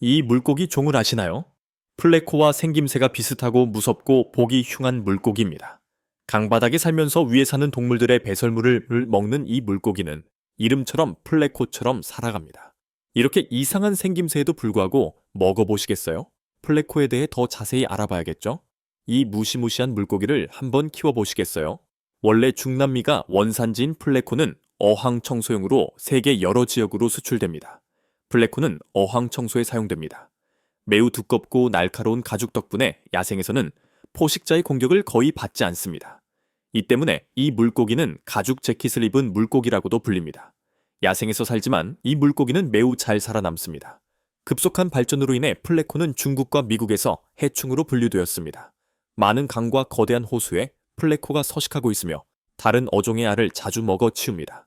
이 물고기 종을 아시나요? 플레코와 생김새가 비슷하고 무섭고 보기 흉한 물고기입니다. 강바닥에 살면서 위에 사는 동물들의 배설물을 먹는 이 물고기는 이름처럼 플레코처럼 살아갑니다. 이렇게 이상한 생김새에도 불구하고 먹어보시겠어요? 플레코에 대해 더 자세히 알아봐야겠죠? 이 무시무시한 물고기를 한번 키워보시겠어요? 원래 중남미가 원산지인 플레코는 어항 청소용으로 세계 여러 지역으로 수출됩니다. 플레코는 어항 청소에 사용됩니다. 매우 두껍고 날카로운 가죽 덕분에 야생에서는 포식자의 공격을 거의 받지 않습니다. 이 때문에 이 물고기는 가죽 재킷을 입은 물고기라고도 불립니다. 야생에서 살지만 이 물고기는 매우 잘 살아남습니다. 급속한 발전으로 인해 플레코는 중국과 미국에서 해충으로 분류되었습니다. 많은 강과 거대한 호수에 플레코가 서식하고 있으며 다른 어종의 알을 자주 먹어 치웁니다.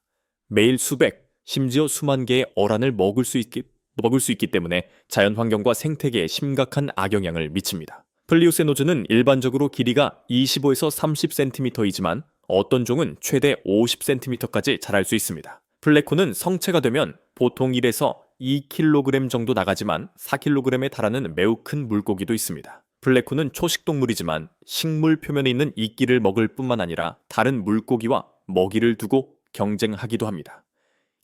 매일 수백, 심지어 수만 개의 어란을 먹을 수 있기 때문에 자연환경과 생태계에 심각한 악영향을 미칩니다. 플리우세노즈는 일반적으로 길이가 25에서 30cm이지만 어떤 종은 최대 50cm까지 자랄 수 있습니다. 플레코는 성체가 되면 보통 1에서 2kg 정도 나가지만 4kg에 달하는 매우 큰 물고기도 있습니다. 플레코는 초식동물이지만 식물 표면에 있는 이끼를 먹을 뿐만 아니라 다른 물고기와 먹이를 두고 경쟁하기도 합니다.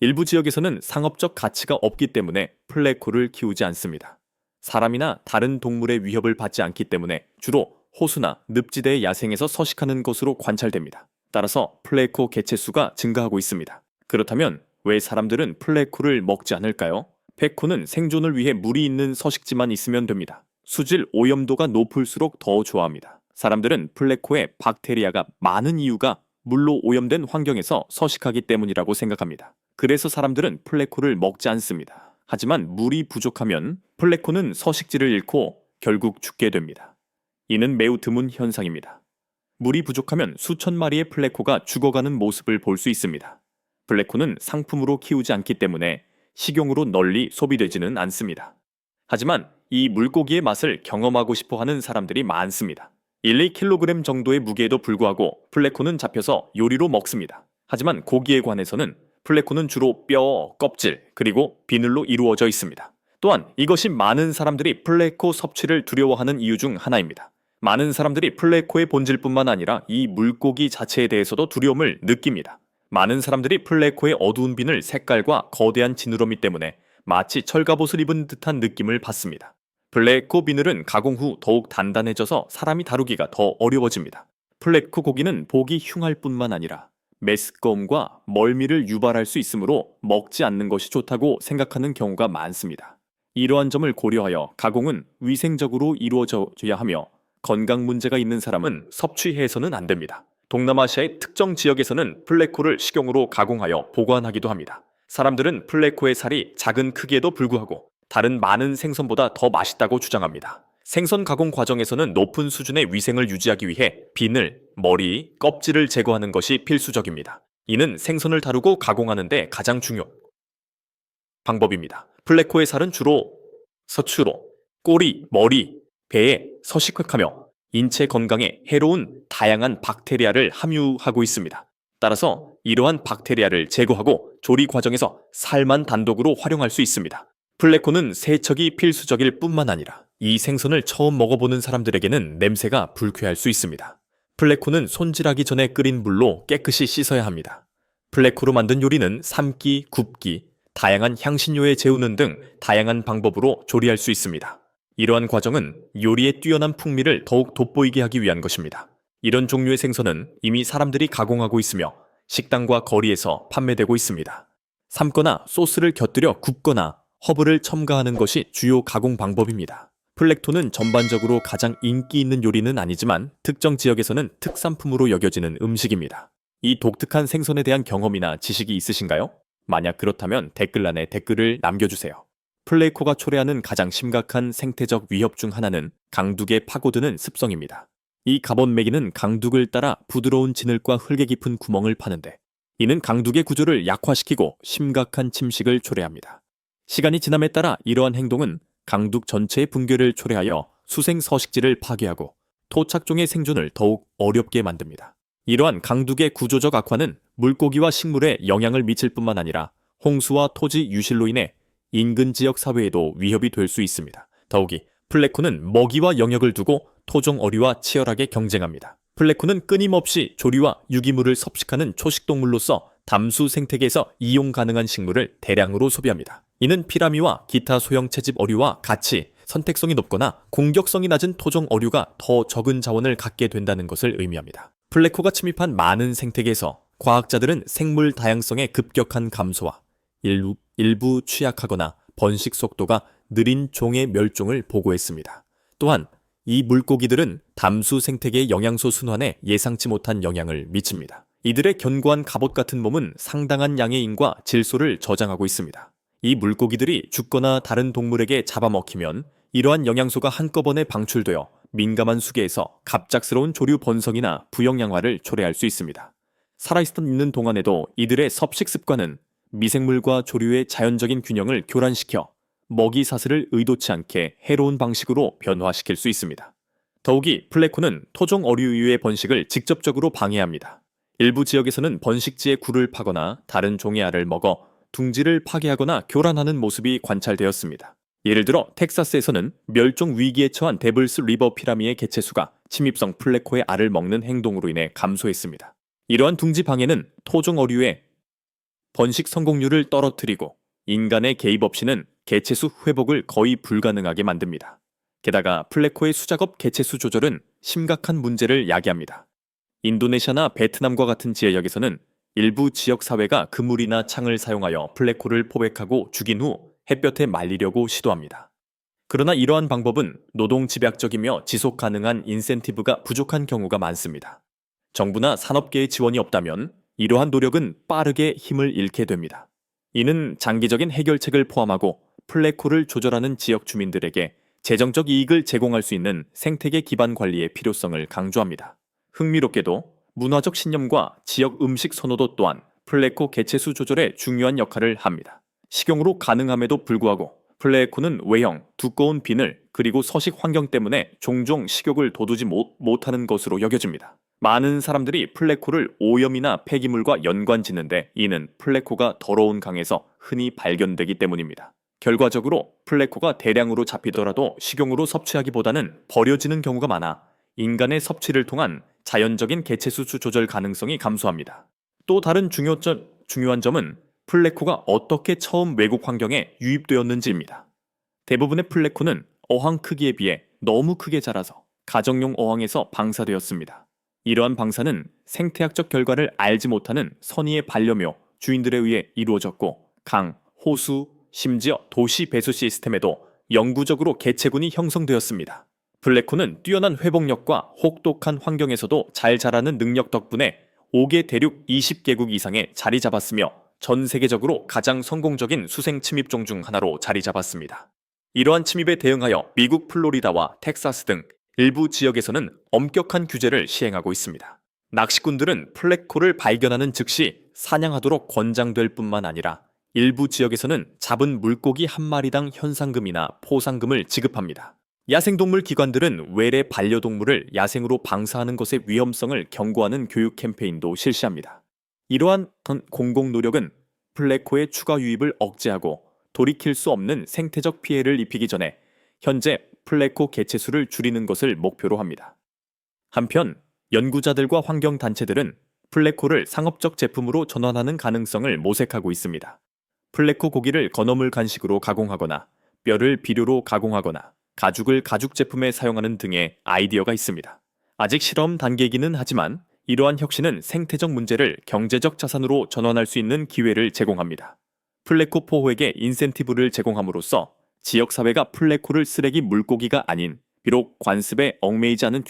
일부 지역에서는 상업적 가치가 없기 때문에 플레코를 키우지 않습니다. 사람이나 다른 동물의 위협을 받지 않기 때문에 주로 호수나 늪지대의 야생에서 서식하는 것으로 관찰됩니다. 따라서 플레코 개체수가 증가하고 있습니다. 그렇다면 왜 사람들은 플레코를 먹지 않을까요? 플레코는 생존을 위해 물이 있는 서식지만 있으면 됩니다. 수질 오염도가 높을수록 더 좋아합니다. 사람들은 플레코에 박테리아가 많은 이유가 물로 오염된 환경에서 서식하기 때문이라고 생각합니다. 그래서 사람들은 플레코를 먹지 않습니다. 하지만 물이 부족하면 플레코는 서식지를 잃고 결국 죽게 됩니다. 이는 매우 드문 현상입니다. 물이 부족하면 수천 마리의 플레코가 죽어가는 모습을 볼 수 있습니다. 플레코는 상품으로 키우지 않기 때문에 식용으로 널리 소비되지는 않습니다. 하지만 이 물고기의 맛을 경험하고 싶어 하는 사람들이 많습니다. 1-2kg 정도의 무게에도 불구하고 플레코는 잡혀서 요리로 먹습니다. 하지만 고기에 관해서는 플레코는 주로 뼈, 껍질, 그리고 비늘로 이루어져 있습니다. 또한 이것이 많은 사람들이 플레코 섭취를 두려워하는 이유 중 하나입니다. 많은 사람들이 플레코의 본질뿐만 아니라 이 물고기 자체에 대해서도 두려움을 느낍니다. 많은 사람들이 플레코의 어두운 비늘 색깔과 거대한 지느러미 때문에 마치 철갑옷을 입은 듯한 느낌을 받습니다. 플레코 비늘은 가공 후 더욱 단단해져서 사람이 다루기가 더 어려워집니다. 플레코 고기는 보기 흉할 뿐만 아니라 메스꺼움과 멀미를 유발할 수 있으므로 먹지 않는 것이 좋다고 생각하는 경우가 많습니다. 이러한 점을 고려하여 가공은 위생적으로 이루어져야 하며 건강 문제가 있는 사람은 섭취해서는 안 됩니다. 동남아시아의 특정 지역에서는 플레코를 식용으로 가공하여 보관하기도 합니다. 사람들은 플레코의 살이 작은 크기에도 불구하고 다른 많은 생선보다 더 맛있다고 주장합니다. 생선 가공 과정에서는 높은 수준의 위생을 유지하기 위해 비늘, 머리, 껍질을 제거하는 것이 필수적입니다. 이는 생선을 다루고 가공하는 데 가장 중요한 방법입니다. 플레코의 살은 주로 서추로, 꼬리, 머리, 배에 서식하며 인체 건강에 해로운 다양한 박테리아를 함유하고 있습니다. 따라서 이러한 박테리아를 제거하고 조리 과정에서 살만 단독으로 활용할 수 있습니다. 플레코는 세척이 필수적일 뿐만 아니라 이 생선을 처음 먹어보는 사람들에게는 냄새가 불쾌할 수 있습니다. 플레코는 손질하기 전에 끓인 물로 깨끗이 씻어야 합니다. 플레코로 만든 요리는 삶기, 굽기, 다양한 향신료에 재우는 등 다양한 방법으로 조리할 수 있습니다. 이러한 과정은 요리의 뛰어난 풍미를 더욱 돋보이게 하기 위한 것입니다. 이런 종류의 생선은 이미 사람들이 가공하고 있으며 식당과 거리에서 판매되고 있습니다. 삶거나 소스를 곁들여 굽거나 허브를 첨가하는 것이 주요 가공 방법입니다. 플렉토는 전반적으로 가장 인기 있는 요리는 아니지만 특정 지역에서는 특산품으로 여겨지는 음식입니다. 이 독특한 생선에 대한 경험이나 지식이 있으신가요? 만약 그렇다면 댓글란에 댓글을 남겨주세요. 플레코가 초래하는 가장 심각한 생태적 위협 중 하나는 강둑에 파고드는 습성입니다. 이 갑옷매기는 강둑을 따라 부드러운 진흙과 흙에 깊은 구멍을 파는데 이는 강둑의 구조를 약화시키고 심각한 침식을 초래합니다. 시간이 지남에 따라 이러한 행동은 강둑 전체의 붕괴를 초래하여 수생 서식지를 파괴하고 토착종의 생존을 더욱 어렵게 만듭니다. 이러한 강둑의 구조적 악화는 물고기와 식물에 영향을 미칠 뿐만 아니라 홍수와 토지 유실로 인해 인근 지역 사회에도 위협이 될 수 있습니다. 더욱이 플래코는 먹이와 영역을 두고 토종 어류와 치열하게 경쟁합니다. 플래코는 끊임없이 조류와 유기물을 섭식하는 초식동물로서 담수 생태계에서 이용 가능한 식물을 대량으로 소비합니다. 이는 피라미와 기타 소형 채집 어류와 같이 선택성이 높거나 공격성이 낮은 토종 어류가 더 적은 자원을 갖게 된다는 것을 의미합니다. 플래코가 침입한 많은 생태계에서 과학자들은 생물 다양성의 급격한 감소와 일부 취약하거나 번식 속도가 느린 종의 멸종을 보고했습니다. 또한 이 물고기들은 담수 생태계의 영양소 순환에 예상치 못한 영향을 미칩니다. 이들의 견고한 갑옷 같은 몸은 상당한 양의 인과 질소를 저장하고 있습니다. 이 물고기들이 죽거나 다른 동물에게 잡아먹히면 이러한 영양소가 한꺼번에 방출되어 민감한 수계에서 갑작스러운 조류 번성이나 부영양화를 초래할 수 있습니다. 살아있는 동안에도 이들의 섭식 습관은 미생물과 조류의 자연적인 균형을 교란시켜 먹이 사슬을 의도치 않게 해로운 방식으로 변화시킬 수 있습니다. 더욱이 플래코는 토종 어류의 번식을 직접적으로 방해합니다. 일부 지역에서는 번식지에 굴을 파거나 다른 종의 알을 먹어 둥지를 파괴하거나 교란하는 모습이 관찰되었습니다. 예를 들어 텍사스에서는 멸종 위기에 처한 데블스 리버 피라미의 개체수가 침입성 플래코의 알을 먹는 행동으로 인해 감소했습니다. 이러한 둥지 방해는 토종 어류의 번식 성공률을 떨어뜨리고 인간의 개입 없이는 개체수 회복을 거의 불가능하게 만듭니다. 게다가 플래코의 수작업 개체수 조절은 심각한 문제를 야기합니다. 인도네시아나 베트남과 같은 지역에서는 일부 지역 사회가 그물이나 창을 사용하여 플래코를 포획하고 죽인 후 햇볕에 말리려고 시도합니다. 그러나 이러한 방법은 노동 집약적이며 지속 가능한 인센티브가 부족한 경우가 많습니다. 정부나 산업계의 지원이 없다면 이러한 노력은 빠르게 힘을 잃게 됩니다. 이는 장기적인 해결책을 포함하고 플래코를 조절하는 지역 주민들에게 재정적 이익을 제공할 수 있는 생태계 기반 관리의 필요성을 강조합니다. 흥미롭게도 문화적 신념과 지역 음식 선호도 또한 플래코 개체수 조절에 중요한 역할을 합니다. 식용으로 가능함에도 불구하고 플래코는 외형, 두꺼운 비늘, 그리고 서식 환경 때문에 종종 식욕을 돋우지 못하는 것으로 여겨집니다. 많은 사람들이 플래코를 오염이나 폐기물과 연관짓는데 이는 플래코가 더러운 강에서 흔히 발견되기 때문입니다. 결과적으로 플래코가 대량으로 잡히더라도 식용으로 섭취하기보다는 버려지는 경우가 많아 인간의 섭취를 통한 자연적인 개체수 조절 가능성이 감소합니다. 또 다른 중요한 점은 플래코가 어떻게 처음 외국 환경에 유입되었는지입니다. 대부분의 플래코는 어항 크기에 비해 너무 크게 자라서 가정용 어항에서 방사되었습니다. 이러한 방사는 생태학적 결과를 알지 못하는 선의의 반려묘 주인들에 의해 이루어졌고 강, 호수, 심지어 도시 배수 시스템에도 영구적으로 개체군이 형성되었습니다. 플래코는 뛰어난 회복력과 혹독한 환경에서도 잘 자라는 능력 덕분에 5개 대륙 20개국 이상에 자리 잡았으며 전 세계적으로 가장 성공적인 수생 침입종 중 하나로 자리 잡았습니다. 이러한 침입에 대응하여 미국 플로리다와 텍사스 등 일부 지역에서는 엄격한 규제를 시행하고 있습니다. 낚시꾼들은 플래코를 발견하는 즉시 사냥하도록 권장될 뿐만 아니라 일부 지역에서는 잡은 물고기 한 마리당 현상금이나 포상금을 지급합니다. 야생동물 기관들은 외래 반려동물을 야생으로 방사하는 것의 위험성을 경고하는 교육 캠페인도 실시합니다. 이러한 공공 노력은 플래코의 추가 유입을 억제하고 돌이킬 수 없는 생태적 피해를 입히기 전에 현재 플래코 개체수를 줄이는 것을 목표로 합니다. 한편 연구자들과 환경단체들은 플래코를 상업적 제품으로 전환하는 가능성을 모색하고 있습니다. 플래코 고기를 건어물 간식으로 가공하거나 뼈를 비료로 가공하거나 가죽을 가죽 제품에 사용하는 등의 아이디어가 있습니다. 아직 실험 단계이기는 하지만 이러한 혁신은 생태적 문제를 경제적 자산으로 전환할 수 있는 기회를 제공합니다. 플래코 포획에 인센티브를 제공함으로써 지역사회가 플래코를 쓰레기 물고기가 아닌 비록 관습에 얽매이지 않은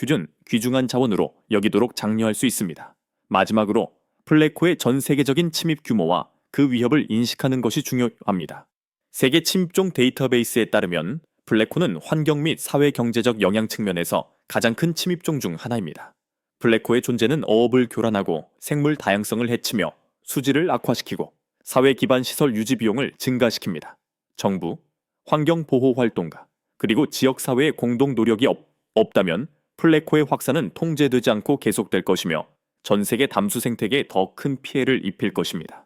귀중한 자원으로 여기도록 장려할 수 있습니다. 마지막으로 플래코의 전 세계적인 침입 규모와 그 위협을 인식하는 것이 중요합니다. 세계 침입종 데이터베이스에 따르면 플래코는 환경 및 사회 경제적 영향 측면에서 가장 큰 침입종 중 하나입니다. 플래코의 존재는 어업을 교란하고 생물 다양성을 해치며 수질을 악화시키고 사회 기반 시설 유지 비용을 증가시킵니다. 정부, 환경보호활동가, 그리고 지역사회의 공동 노력이 없다면 플래코의 확산은 통제되지 않고 계속될 것이며 전 세계 담수 생태계에 더 큰 피해를 입힐 것입니다.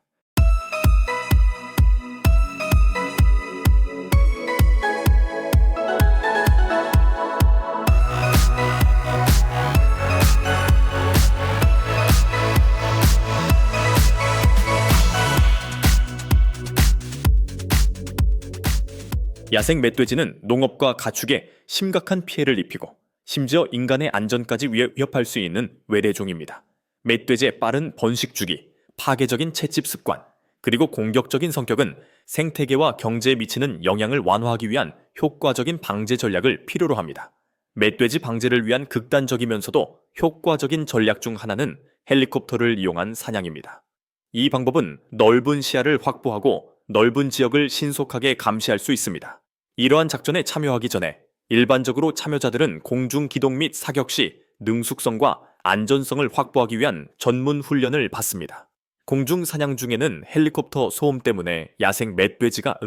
야생 멧돼지는 농업과 가축에 심각한 피해를 입히고 심지어 인간의 안전까지 위협할 수 있는 외래종입니다. 멧돼지의 빠른 번식 주기, 파괴적인 채집 습관, 그리고 공격적인 성격은 생태계와 경제에 미치는 영향을 완화하기 위한 효과적인 방제 전략을 필요로 합니다. 멧돼지 방제를 위한 극단적이면서도 효과적인 전략 중 하나는 헬리콥터를 이용한 사냥입니다. 이 방법은 넓은 시야를 확보하고 넓은 지역을 신속하게 감시할 수 있습니다. 이러한 작전에 참여하기 전에 일반적으로 참여자들은 공중 기동 및 사격 시 능숙성과 안전성을 확보하기 위한 전문 훈련을 받습니다. 공중 사냥 중에는 헬리콥터 소음 때문에 야생 멧돼지가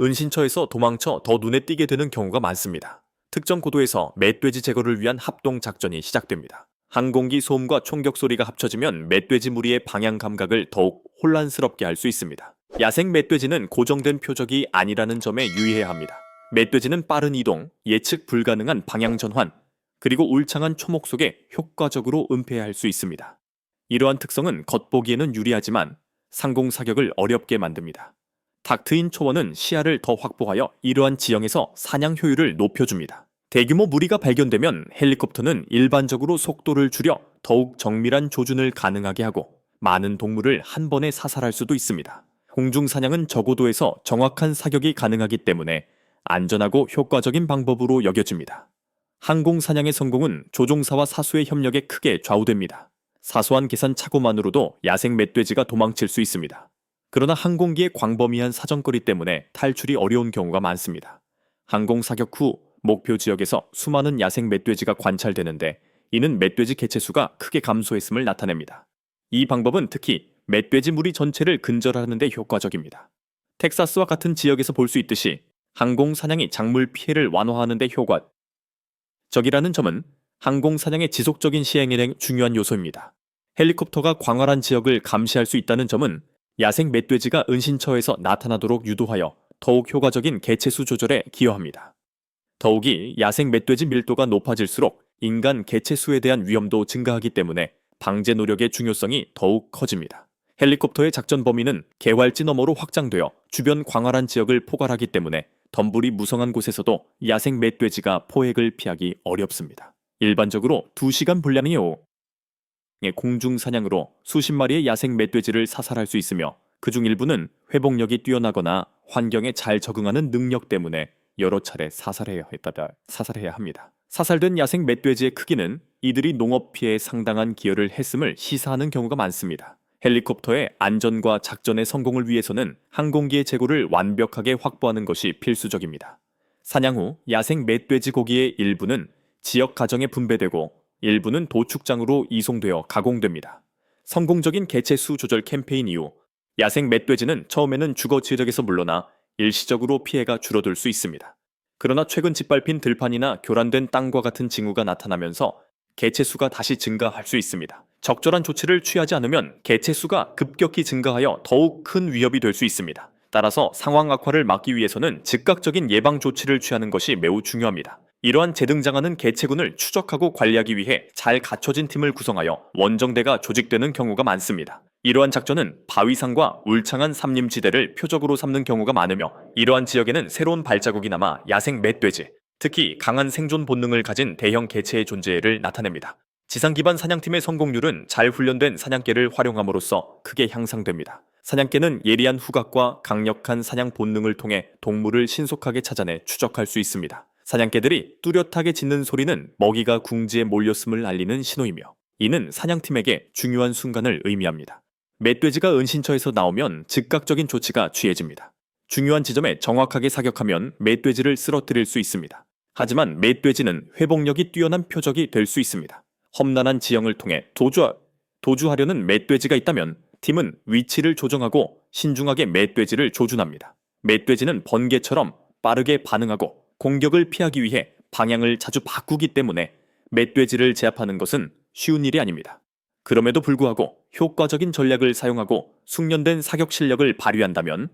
은신처에서 도망쳐 더 눈에 띄게 되는 경우가 많습니다. 특정 고도에서 멧돼지 제거를 위한 합동 작전이 시작됩니다. 항공기 소음과 총격 소리가 합쳐지면 멧돼지 무리의 방향 감각을 더욱 혼란스럽게 할 수 있습니다. 야생 멧돼지는 고정된 표적이 아니라는 점에 유의해야 합니다. 멧돼지는 빠른 이동, 예측 불가능한 방향 전환, 그리고 울창한 초목 속에 효과적으로 은폐할 수 있습니다. 이러한 특성은 겉보기에는 유리하지만 상공 사격을 어렵게 만듭니다. 닥트인 초원은 시야를 더 확보하여 이러한 지형에서 사냥 효율을 높여줍니다. 대규모 무리가 발견되면 헬리콥터는 일반적으로 속도를 줄여 더욱 정밀한 조준을 가능하게 하고 많은 동물을 한 번에 사살할 수도 있습니다. 공중 사냥은 저고도에서 정확한 사격이 가능하기 때문에 안전하고 효과적인 방법으로 여겨집니다. 항공 사냥의 성공은 조종사와 사수의 협력에 크게 좌우됩니다. 사소한 계산 착오만으로도 야생 멧돼지가 도망칠 수 있습니다. 그러나 항공기의 광범위한 사정거리 때문에 탈출이 어려운 경우가 많습니다. 항공 사격 후 목표 지역에서 수많은 야생 멧돼지가 관찰되는데 이는 멧돼지 개체수가 크게 감소했음을 나타냅니다. 이 방법은 특히 멧돼지 무리 전체를 근절하는 데 효과적입니다. 텍사스와 같은 지역에서 볼 수 있듯이 항공 사냥이 작물 피해를 완화하는 데 효과적이라는 점은 항공 사냥의 지속적인 시행에 중요한 요소입니다. 헬리콥터가 광활한 지역을 감시할 수 있다는 점은 야생 멧돼지가 은신처에서 나타나도록 유도하여 더욱 효과적인 개체수 조절에 기여합니다. 더욱이 야생 멧돼지 밀도가 높아질수록 인간 개체수에 대한 위험도 증가하기 때문에 방제 노력의 중요성이 더욱 커집니다. 헬리콥터의 작전 범위는 개활지 너머로 확장되어 주변 광활한 지역을 포괄하기 때문에 덤불이 무성한 곳에서도 야생 멧돼지가 포획을 피하기 어렵습니다. 일반적으로 2시간 분량의 공중 사냥으로 수십 마리의 야생 멧돼지를 사살할 수 있으며 그중 일부는 회복력이 뛰어나거나 환경에 잘 적응하는 능력 때문에 여러 차례 사살해야 합니다. 사살된 야생 멧돼지의 크기는 이들이 농업 피해에 상당한 기여를 했음을 시사하는 경우가 많습니다. 헬리콥터의 안전과 작전의 성공을 위해서는 항공기의 재고를 완벽하게 확보하는 것이 필수적입니다. 사냥 후 야생 멧돼지 고기의 일부는 지역 가정에 분배되고 일부는 도축장으로 이송되어 가공됩니다. 성공적인 개체수 조절 캠페인 이후 야생 멧돼지는 처음에는 주거 지역에서 물러나 일시적으로 피해가 줄어들 수 있습니다. 그러나 최근 짓밟힌 들판이나 교란된 땅과 같은 징후가 나타나면서 개체수가 다시 증가할 수 있습니다. 적절한 조치를 취하지 않으면 개체수가 급격히 증가하여 더욱 큰 위협이 될 수 있습니다. 따라서 상황 악화를 막기 위해서는 즉각적인 예방 조치를 취하는 것이 매우 중요합니다. 이러한 재등장하는 개체군을 추적하고 관리하기 위해 잘 갖춰진 팀을 구성하여 원정대가 조직되는 경우가 많습니다. 이러한 작전은 바위산과 울창한 삼림지대를 표적으로 삼는 경우가 많으며 이러한 지역에는 새로운 발자국이 남아 야생 멧돼지, 특히 강한 생존 본능을 가진 대형 개체의 존재를 나타냅니다. 지상 기반 사냥팀의 성공률은 잘 훈련된 사냥개를 활용함으로써 크게 향상됩니다. 사냥개는 예리한 후각과 강력한 사냥 본능을 통해 동물을 신속하게 찾아내 추적할 수 있습니다. 사냥개들이 뚜렷하게 짖는 소리는 먹이가 궁지에 몰렸음을 알리는 신호이며 이는 사냥팀에게 중요한 순간을 의미합니다. 멧돼지가 은신처에서 나오면 즉각적인 조치가 취해집니다. 중요한 지점에 정확하게 사격하면 멧돼지를 쓰러뜨릴 수 있습니다. 하지만 멧돼지는 회복력이 뛰어난 표적이 될 수 있습니다. 험난한 지형을 통해 도주하려는 멧돼지가 있다면 팀은 위치를 조정하고 신중하게 멧돼지를 조준합니다. 멧돼지는 번개처럼 빠르게 반응하고 공격을 피하기 위해 방향을 자주 바꾸기 때문에 멧돼지를 제압하는 것은 쉬운 일이 아닙니다. 그럼에도 불구하고 효과적인 전략을 사용하고 숙련된 사격 실력을 발휘한다면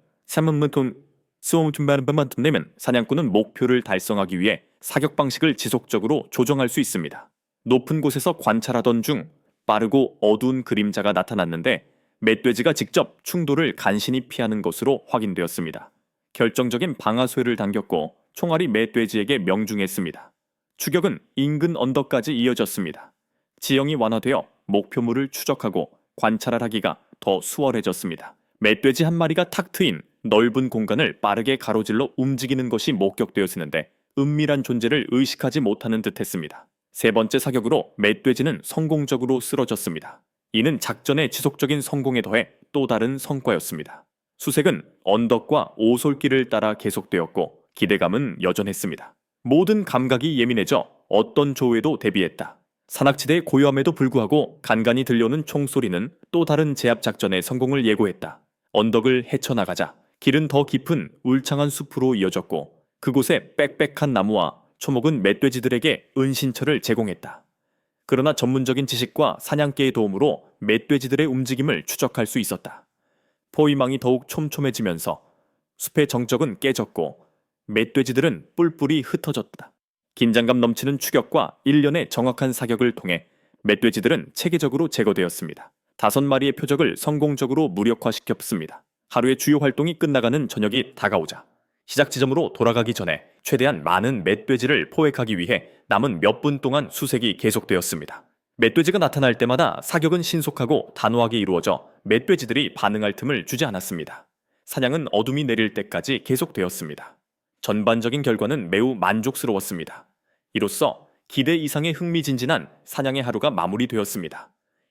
사냥꾼은 목표를 달성하기 위해 사격 방식을 지속적으로 조정할 수 있습니다. 높은 곳에서 관찰하던 중 빠르고 어두운 그림자가 나타났는데 멧돼지가 직접 충돌을 간신히 피하는 것으로 확인되었습니다. 결정적인 방아쇠를 당겼고 총알이 멧돼지에게 명중했습니다. 추격은 인근 언덕까지 이어졌습니다. 지형이 완화되어 목표물을 추적하고 관찰하기가 더 수월해졌습니다. 멧돼지 한 마리가 탁 트인 넓은 공간을 빠르게 가로질러 움직이는 것이 목격되었는데 은밀한 존재를 의식하지 못하는 듯했습니다. 세 번째 사격으로 멧돼지는 성공적으로 쓰러졌습니다. 이는 작전의 지속적인 성공에 더해 또 다른 성과였습니다. 수색은 언덕과 오솔길을 따라 계속되었고 기대감은 여전했습니다. 모든 감각이 예민해져 어떤 조우에도 대비했다. 산악지대의 고요함에도 불구하고 간간히 들려오는 총소리는 또 다른 제압 작전의 성공을 예고했다. 언덕을 헤쳐나가자 길은 더 깊은 울창한 숲으로 이어졌고 그곳에 빽빽한 나무와 초목은 멧돼지들에게 은신처를 제공했다. 그러나 전문적인 지식과 사냥개의 도움으로 멧돼지들의 움직임을 추적할 수 있었다. 포위망이 더욱 촘촘해지면서 숲의 정적은 깨졌고 멧돼지들은 뿔뿔이 흩어졌다. 긴장감 넘치는 추격과 일련의 정확한 사격을 통해 멧돼지들은 체계적으로 제거되었습니다. 5마리의 표적을 성공적으로 무력화시켰습니다. 하루의 주요 활동이 끝나가는 저녁이 다가오자 시작 지점으로 돌아가기 전에 최대한 많은 멧돼지를 포획하기 위해 남은 몇 분 동안 수색이 계속되었습니다. 멧돼지가 나타날 때마다 사격은 신속하고 단호하게 이루어져 멧돼지들이 반응할 틈을 주지 않았습니다. 사냥은 어둠이 내릴 때까지 계속되었습니다. 전반적인 결과는 매우 만족스러웠습니다. 이로써 기대 이상의 흥미진진한 사냥의 하루가 마무리되었습니다.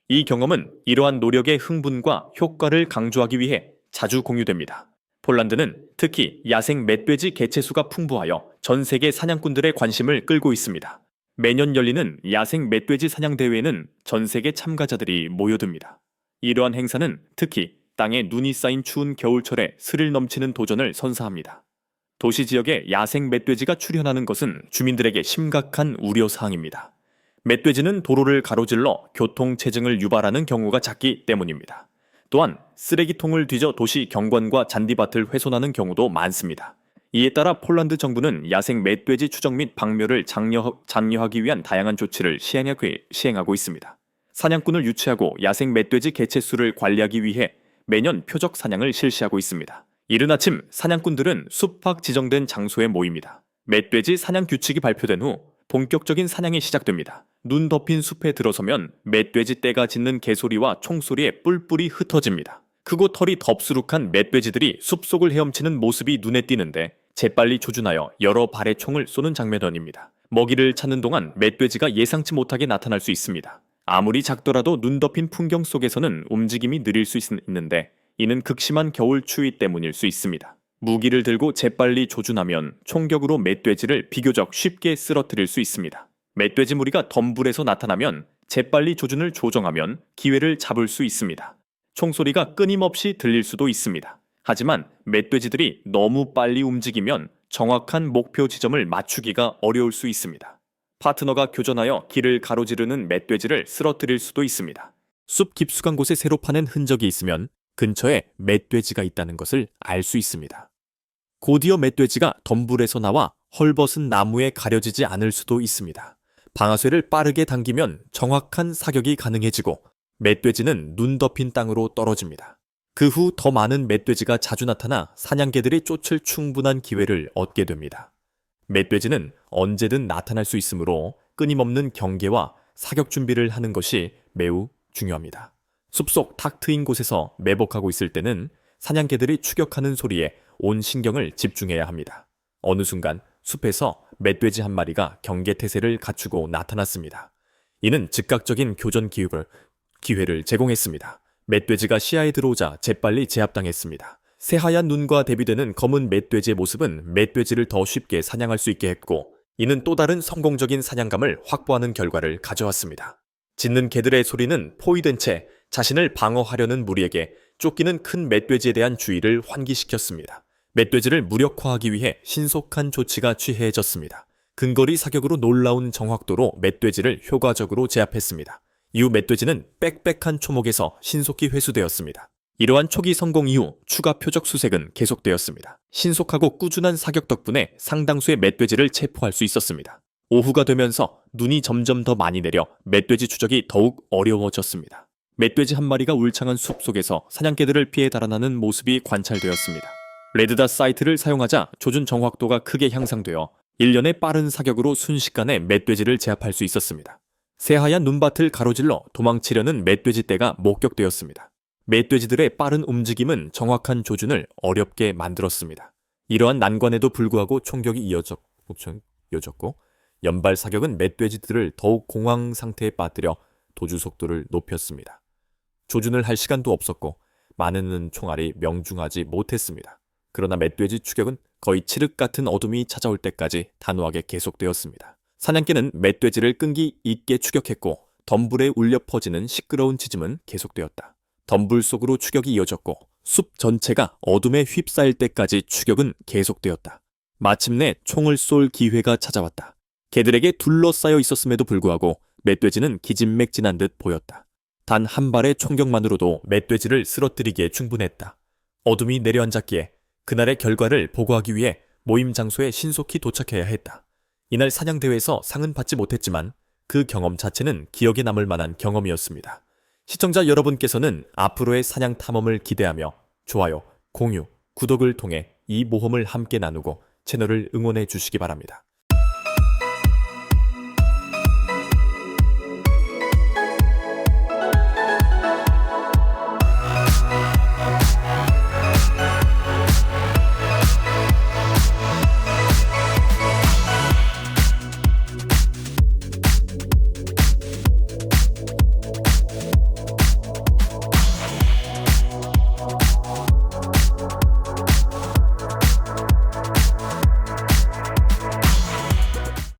이 경험은 이러한 노력의 흥분과 효과를 강조하기 위해 자주 공유됩니다. 폴란드는 특히 야생 멧돼지 개체수가 풍부하여 전 세계 사냥꾼들의 관심을 끌고 있습니다. 매년 열리는 야생 멧돼지 사냥 대회에는 전 세계 참가자들이 모여듭니다. 이러한 행사는 특히 땅에 눈이 쌓인 추운 겨울철에 스릴 넘치는 도전을 선사합니다. 도시 지역에 야생 멧돼지가 출현하는 것은 주민들에게 심각한 우려사항입니다. 멧돼지는 도로를 가로질러 교통체증을 유발하는 경우가 잦기 때문입니다. 또한 쓰레기통을 뒤져 도시 경관과 잔디밭을 훼손하는 경우도 많습니다. 이에 따라 폴란드 정부는 야생 멧돼지 추적 및 박멸을 장려하기 위한 다양한 조치를 시행하고 있습니다. 사냥꾼을 유치하고 야생 멧돼지 개체수를 관리하기 위해 매년 표적 사냥을 실시하고 있습니다. 이른 아침 사냥꾼들은 숲 밖 지정된 장소에 모입니다. 멧돼지 사냥 규칙이 발표된 후 본격적인 사냥이 시작됩니다. 눈 덮인 숲에 들어서면 멧돼지 떼가 짖는 개소리와 총소리에 뿔뿔이 흩어집니다. 크고 털이 덥수룩한 멧돼지들이 숲속을 헤엄치는 모습이 눈에 띄는데 재빨리 조준하여 여러 발의 총을 쏘는 장면입니다. 먹이를 찾는 동안 멧돼지가 예상치 못하게 나타날 수 있습니다. 아무리 작더라도 눈 덮인 풍경 속에서는 움직임이 느릴 수 있는데 이는 극심한 겨울 추위 때문일 수 있습니다. 무기를 들고 재빨리 조준하면 총격으로 멧돼지를 비교적 쉽게 쓰러뜨릴 수 있습니다. 멧돼지 무리가 덤불에서 나타나면 재빨리 조준을 조정하면 기회를 잡을 수 있습니다. 총소리가 끊임없이 들릴 수도 있습니다. 하지만 멧돼지들이 너무 빨리 움직이면 정확한 목표 지점을 맞추기가 어려울 수 있습니다. 파트너가 교전하여 길을 가로지르는 멧돼지를 쓰러뜨릴 수도 있습니다. 숲 깊숙한 곳에 새로 파낸 흔적이 있으면 근처에 멧돼지가 있다는 것을 알 수 있습니다. 곧이어 멧돼지가 덤불에서 나와 헐벗은 나무에 가려지지 않을 수도 있습니다. 방아쇠를 빠르게 당기면 정확한 사격이 가능해지고 멧돼지는 눈 덮인 땅으로 떨어집니다. 그 후 더 많은 멧돼지가 자주 나타나 사냥개들이 쫓을 충분한 기회를 얻게 됩니다. 멧돼지는 언제든 나타날 수 있으므로 끊임없는 경계와 사격 준비를 하는 것이 매우 중요합니다. 숲속 탁 트인 곳에서 매복하고 있을 때는 사냥개들이 추격하는 소리에 온 신경을 집중해야 합니다. 어느 순간 숲에서 멧돼지 한 마리가 경계태세를 갖추고 나타났습니다. 이는 즉각적인 교전 기회를 제공했습니다. 멧돼지가 시야에 들어오자 재빨리 제압당했습니다. 새하얀 눈과 대비되는 검은 멧돼지의 모습은 멧돼지를 더 쉽게 사냥할 수 있게 했고 이는 또 다른 성공적인 사냥감을 확보하는 결과를 가져왔습니다. 짖는 개들의 소리는 포위된 채 자신을 방어하려는 무리에게 쫓기는 큰 멧돼지에 대한 주의를 환기시켰습니다. 멧돼지를 무력화하기 위해 신속한 조치가 취해졌습니다. 근거리 사격으로 놀라운 정확도로 멧돼지를 효과적으로 제압했습니다. 이후 멧돼지는 빽빽한 초목에서 신속히 회수되었습니다. 이러한 초기 성공 이후 추가 표적 수색은 계속되었습니다. 신속하고 꾸준한 사격 덕분에 상당수의 멧돼지를 체포할 수 있었습니다. 오후가 되면서 눈이 점점 더 많이 내려 멧돼지 추적이 더욱 어려워졌습니다. 멧돼지 한 마리가 울창한 숲 속에서 사냥개들을 피해 달아나는 모습이 관찰되었습니다. 레드닷 사이트를 사용하자 조준 정확도가 크게 향상되어 1년의 빠른 사격으로 순식간에 멧돼지를 제압할 수 있었습니다. 새하얀 눈밭을 가로질러 도망치려는 멧돼지 떼가 목격되었습니다. 멧돼지들의 빠른 움직임은 정확한 조준을 어렵게 만들었습니다. 이러한 난관에도 불구하고 총격이 이어졌고 연발 사격은 멧돼지들을 더욱 공황 상태에 빠뜨려 도주 속도를 높였습니다. 조준을 할 시간도 없었고 많은 총알이 명중하지 못했습니다. 그러나 멧돼지 추격은 거의 칠흑 같은 어둠이 찾아올 때까지 단호하게 계속되었습니다. 사냥개는 멧돼지를 끈기 있게 추격했고 덤불에 울려 퍼지는 시끄러운 짖음은 계속되었다. 덤불 속으로 추격이 이어졌고 숲 전체가 어둠에 휩싸일 때까지 추격은 계속되었다. 마침내 총을 쏠 기회가 찾아왔다. 개들에게 둘러싸여 있었음에도 불구하고 멧돼지는 기진맥진한 듯 보였다. 단 한 발의 총격만으로도 멧돼지를 쓰러뜨리기에 충분했다. 어둠이 내려앉았기에 그날의 결과를 보고하기 위해 모임 장소에 신속히 도착해야 했다. 이날 사냥대회에서 상은 받지 못했지만 그 경험 자체는 기억에 남을 만한 경험이었습니다. 시청자 여러분께서는 앞으로의 사냥 탐험을 기대하며 좋아요, 공유, 구독을 통해 이 모험을 함께 나누고 채널을 응원해 주시기 바랍니다.